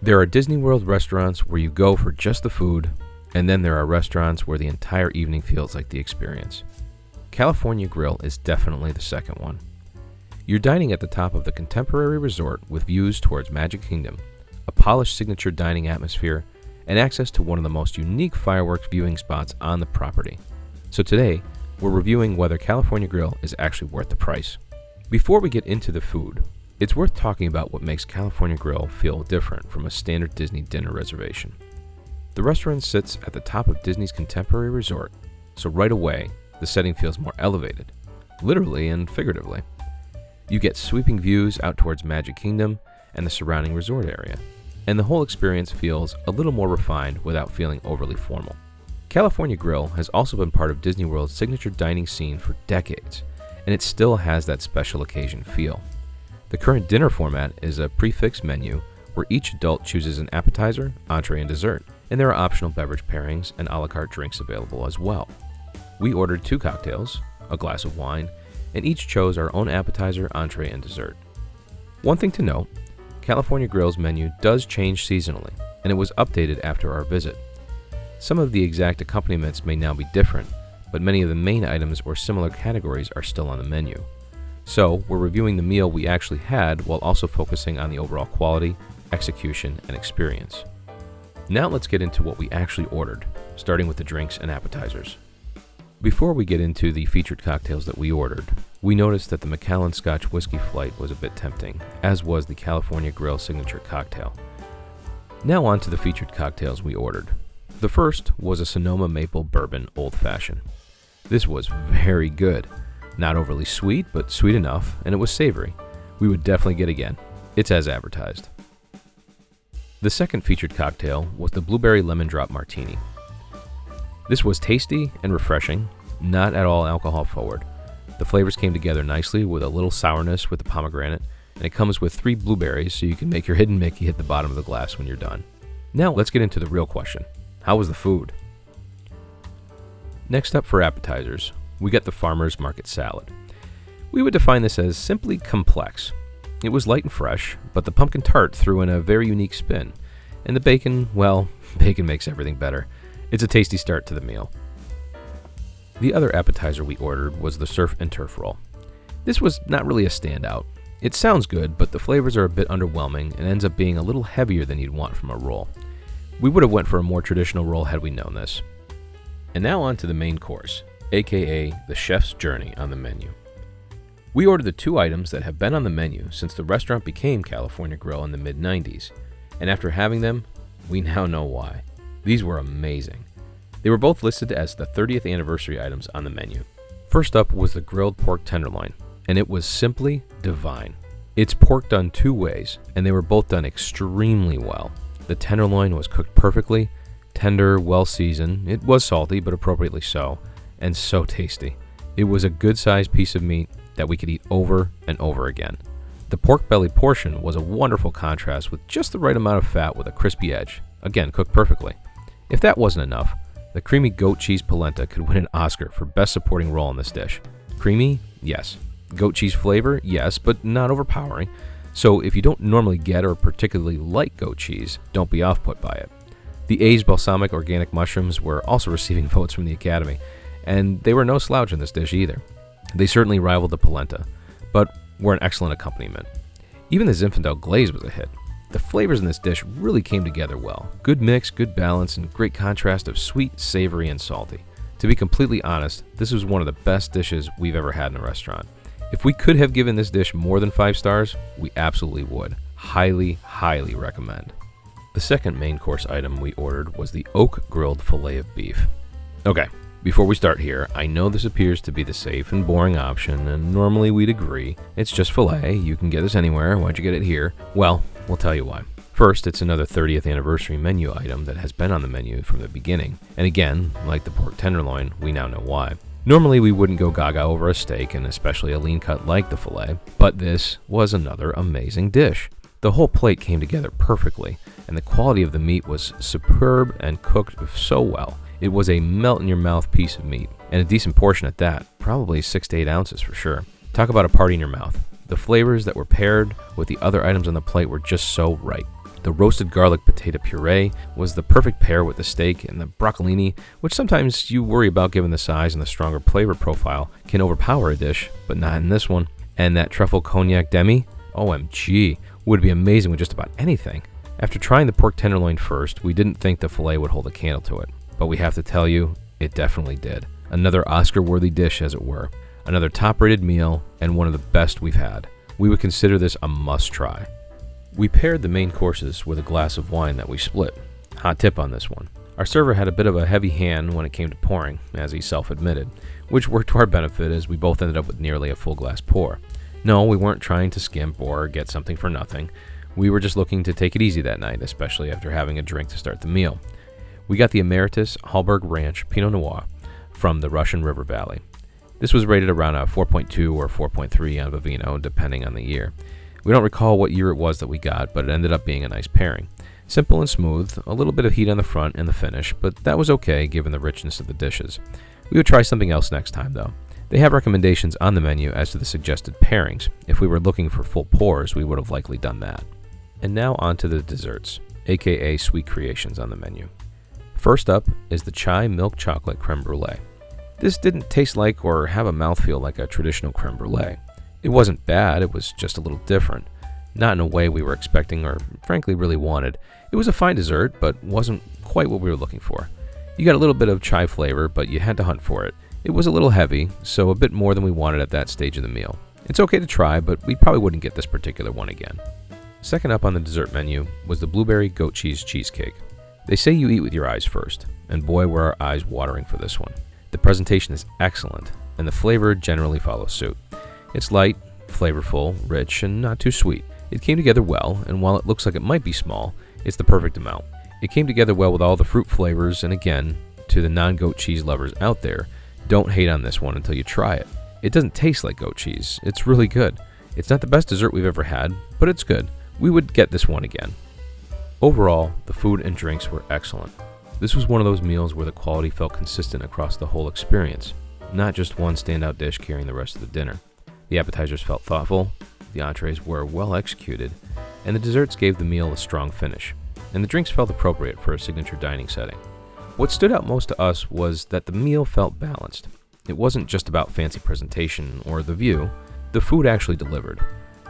There are Disney World restaurants where you go for just the food, and then there are restaurants where the entire evening feels like the experience. California Grill is definitely the second one. You're dining at the top of the contemporary resort with views towards Magic Kingdom, a polished signature dining atmosphere, and access to one of the most unique fireworks viewing spots on the property. So today, we're reviewing whether California Grill is actually worth the price. Before we get into the food, it's worth talking about what makes California Grill feel different from a standard Disney dinner reservation. The restaurant sits at the top of Disney's contemporary resort, so right away, the setting feels more elevated, literally and figuratively. You get sweeping views out towards Magic Kingdom and the surrounding resort area, and the whole experience feels a little more refined without feeling overly formal. California Grill has also been part of Disney World's signature dining scene for decades, and it still has that special occasion feel. The current dinner format is a prix menu where each adult chooses an appetizer, entree, and dessert, and there are optional beverage pairings and a la carte drinks available as well. We ordered 2 cocktails, a glass of wine, and each chose our own appetizer, entree, and dessert. One thing to note, California Grill's menu does change seasonally, and it was updated after our visit. Some of the exact accompaniments may now be different, but many of the main items or similar categories are still on the menu. So, we're reviewing the meal we actually had while also focusing on the overall quality, execution, and experience. Now let's get into what we actually ordered, starting with the drinks and appetizers. Before we get into the featured cocktails that we ordered, we noticed that the Macallan Scotch Whiskey Flight was a bit tempting, as was the California Grill signature cocktail. Now on to the featured cocktails we ordered. The first was a Sonoma Maple Bourbon Old Fashioned. This was very good. Not overly sweet, but sweet enough, and it was savory. We would definitely get again. It's as advertised. The second featured cocktail was the Blueberry Lemon Drop Martini. This was tasty and refreshing, not at all alcohol forward. The flavors came together nicely with a little sourness with the pomegranate, and it comes with 3 blueberries so you can make your hidden Mickey hit the bottom of the glass when you're done. Now let's get into the real question. How was the food? Next up for appetizers, we got the Farmer's Market Salad. We would define this as simply complex. It was light and fresh, but the pumpkin tart threw in a very unique spin. And the bacon, well, bacon makes everything better. It's a tasty start to the meal. The other appetizer we ordered was the Surf and Turf Roll. This was not really a standout. It sounds good, but the flavors are a bit underwhelming and ends up being a little heavier than you'd want from a roll. We would have went for a more traditional roll had we known this. And now on to the main course, aka the chef's journey on the menu. We ordered the 2 items that have been on the menu since the restaurant became California Grill in the mid-90s, and after having them, we now know why. These were amazing. They were both listed as the 30th anniversary items on the menu. First up was the grilled pork tenderloin, and it was simply divine. It's pork done 2 ways, and they were both done extremely well. The tenderloin was cooked perfectly, tender, well seasoned. It was salty, but appropriately so, and so tasty. It was a good-sized piece of meat that we could eat over and over again. The pork belly portion was a wonderful contrast with just the right amount of fat with a crispy edge, again cooked perfectly. If that wasn't enough, the creamy goat cheese polenta could win an Oscar for best supporting role in this dish. Creamy? Yes. Goat cheese flavor? Yes, but not overpowering. So if you don't normally get or particularly like goat cheese, don't be off-put by it. The aged balsamic organic mushrooms were also receiving votes from the Academy, and they were no slouch in this dish either. They certainly rivaled the polenta, but were an excellent accompaniment. Even the Zinfandel glaze was a hit. The flavors in this dish really came together well. Good mix, good balance, and great contrast of sweet, savory, and salty. To be completely honest, this was one of the best dishes we've ever had in a restaurant. If we could have given this dish more than 5 stars, we absolutely would. Highly, highly recommend. The second main course item we ordered was the oak grilled filet of beef. Okay, before we start here, I know this appears to be the safe and boring option, and normally we'd agree. It's just filet, you can get this anywhere, why'd you get it here? Well, we'll tell you why. First, it's another 30th anniversary menu item that has been on the menu from the beginning, and again, like the pork tenderloin, we now know why. Normally we wouldn't go gaga over a steak, and especially a lean cut like the filet, but this was another amazing dish. The whole plate came together perfectly, and the quality of the meat was superb and cooked so well. It was a melt-in-your-mouth piece of meat, and a decent portion at that, probably 6 to 8 ounces for sure. Talk about a party in your mouth. The flavors that were paired with the other items on the plate were just so right. The roasted garlic potato puree was the perfect pair with the steak, and the broccolini, which sometimes you worry about given the size and the stronger flavor profile, can overpower a dish, but not in this one. And that truffle cognac demi, OMG, would be amazing with just about anything. After trying the pork tenderloin first, we didn't think the filet would hold a candle to it, but we have to tell you, it definitely did. Another Oscar-worthy dish, as it were. Another top-rated meal, and one of the best we've had. We would consider this a must-try. We paired the main courses with a glass of wine that we split. Hot tip on this one. Our server had a bit of a heavy hand when it came to pouring, as he self-admitted, which worked to our benefit as we both ended up with nearly a full glass pour. No, we weren't trying to skimp or get something for nothing. We were just looking to take it easy that night, especially after having a drink to start the meal. We got the Emeritus Hallberg Ranch Pinot Noir from the Russian River Valley. This was rated around a 4.2 or 4.3 on Vivino, depending on the year. We don't recall what year it was that we got, but it ended up being a nice pairing. Simple and smooth, a little bit of heat on the front and the finish, but that was okay given the richness of the dishes. We would try something else next time though. They have recommendations on the menu as to the suggested pairings. If we were looking for full pours, we would have likely done that. And now on to the desserts, aka sweet creations on the menu. First up is the chai milk chocolate creme brulee. This didn't taste like or have a mouthfeel like a traditional creme brulee. It wasn't bad, it was just a little different. Not in a way we were expecting or frankly really wanted. It was a fine dessert, but wasn't quite what we were looking for. You got a little bit of chai flavor, but you had to hunt for it. It was a little heavy, so a bit more than we wanted at that stage of the meal. It's okay to try, but we probably wouldn't get this particular one again. Second up on the dessert menu was the blueberry goat cheese cheesecake. They say you eat with your eyes first, and boy were our eyes watering for this one. The presentation is excellent, and the flavor generally follows suit. It's light, flavorful, rich, and not too sweet. It came together well, and while it looks like it might be small, it's the perfect amount. It came together well with all the fruit flavors, and again, to the non-goat cheese lovers out there, don't hate on this one until you try it. It doesn't taste like goat cheese. It's really good. It's not the best dessert we've ever had, but it's good. We would get this one again. Overall, the food and drinks were excellent. This was one of those meals where the quality felt consistent across the whole experience, not just one standout dish carrying the rest of the dinner. The appetizers felt thoughtful, the entrees were well executed, and the desserts gave the meal a strong finish, and the drinks felt appropriate for a signature dining setting. What stood out most to us was that the meal felt balanced. It wasn't just about fancy presentation or the view, the food actually delivered.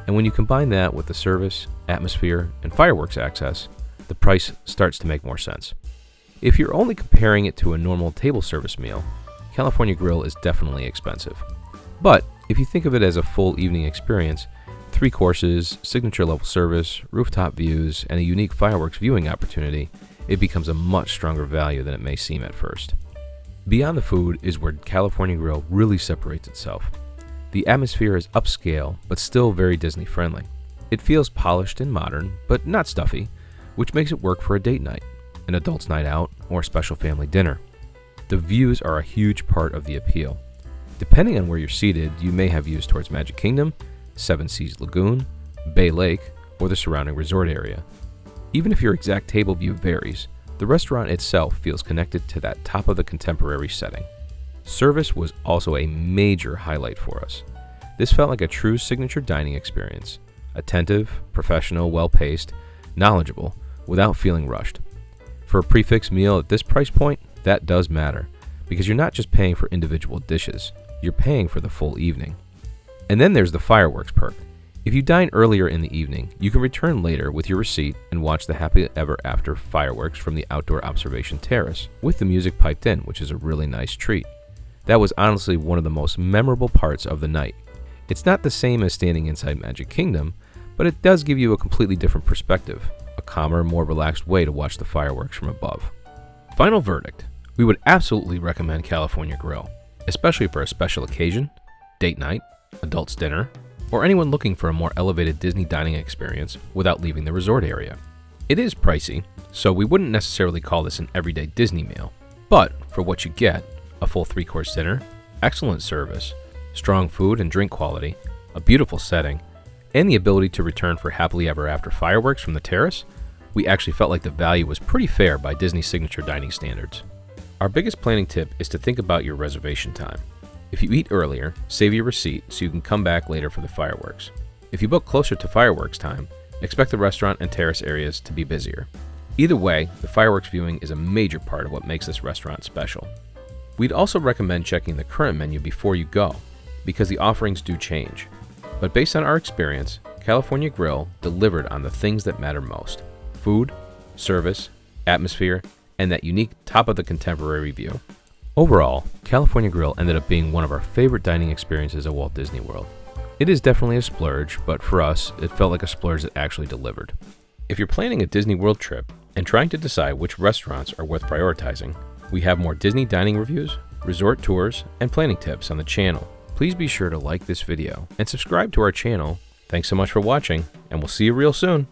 And when you combine that with the service, atmosphere, and fireworks access, the price starts to make more sense. If you're only comparing it to a normal table service meal, California Grill is definitely expensive. But if you think of it as a full evening experience, 3 courses, signature level service, rooftop views, and a unique fireworks viewing opportunity, it becomes a much stronger value than it may seem at first. Beyond the food is where California Grill really separates itself. The atmosphere is upscale, but still very Disney friendly. It feels polished and modern, but not stuffy, which makes it work for a date night, an adult's night out, or a special family dinner. The views are a huge part of the appeal. Depending on where you're seated, you may have views towards Magic Kingdom, Seven Seas Lagoon, Bay Lake, or the surrounding resort area. Even if your exact table view varies, the restaurant itself feels connected to that top of the contemporary setting. Service was also a major highlight for us. This felt like a true signature dining experience. Attentive, professional, well-paced, knowledgeable, without feeling rushed. For a prix meal at this price point, that does matter, because you're not just paying for individual dishes, you're paying for the full evening. And then there's the fireworks perk. If you dine earlier in the evening, you can return later with your receipt and watch the happy ever after fireworks from the outdoor observation terrace, with the music piped in, which is a really nice treat. That was honestly one of the most memorable parts of the night. It's not the same as standing inside Magic Kingdom, but it does give you a completely different perspective, a calmer, more relaxed way to watch the fireworks from above. Final verdict. We would absolutely recommend California Grill, especially for a special occasion, date night, adults dinner, or anyone looking for a more elevated Disney dining experience without leaving the resort area. It is pricey, so we wouldn't necessarily call this an everyday Disney meal, but for what you get, a full 3-course dinner, excellent service, strong food and drink quality, a beautiful setting, and the ability to return for happily ever after fireworks from the terrace, we actually felt like the value was pretty fair by Disney signature dining standards. Our biggest planning tip is to think about your reservation time. If you eat earlier, save your receipt so you can come back later for the fireworks. If you book closer to fireworks time, expect the restaurant and terrace areas to be busier. Either way, the fireworks viewing is a major part of what makes this restaurant special. We'd also recommend checking the current menu before you go, because the offerings do change. But based on our experience, California Grill delivered on the things that matter most: food, service, atmosphere, and that unique top-of-the-contemporary view. Overall, California Grill ended up being one of our favorite dining experiences at Walt Disney World. It is definitely a splurge, but for us, it felt like a splurge that actually delivered. If you're planning a Disney World trip and trying to decide which restaurants are worth prioritizing, we have more Disney dining reviews, resort tours, and planning tips on the channel. Please be sure to like this video and subscribe to our channel. Thanks so much for watching, and we'll see you real soon.